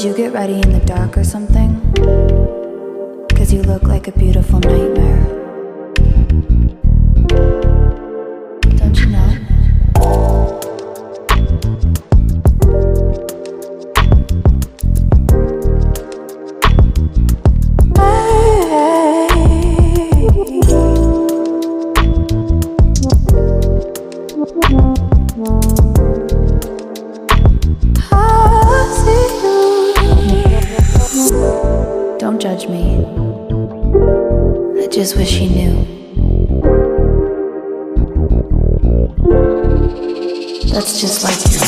you get ready in the dark or something? 'Cause you look like a beautiful nightmare. Don't you know? Don't judge me. I just wish you knew. That's just like you.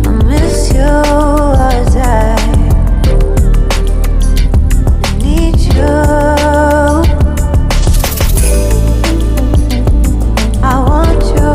I miss you as I need you. I want you.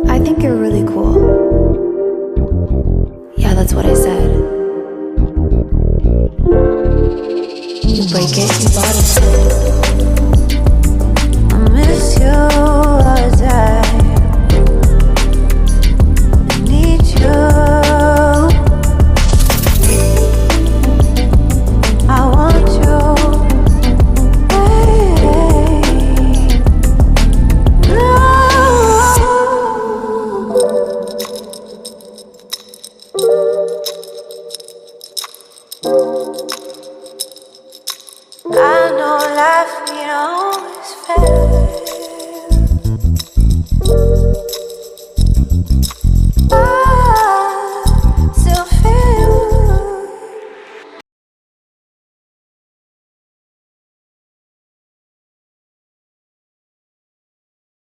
I think you're really cool. Yeah, that's what I said. You break it, you bought it. I miss you as I need you. I want you. I know life ain't always fair.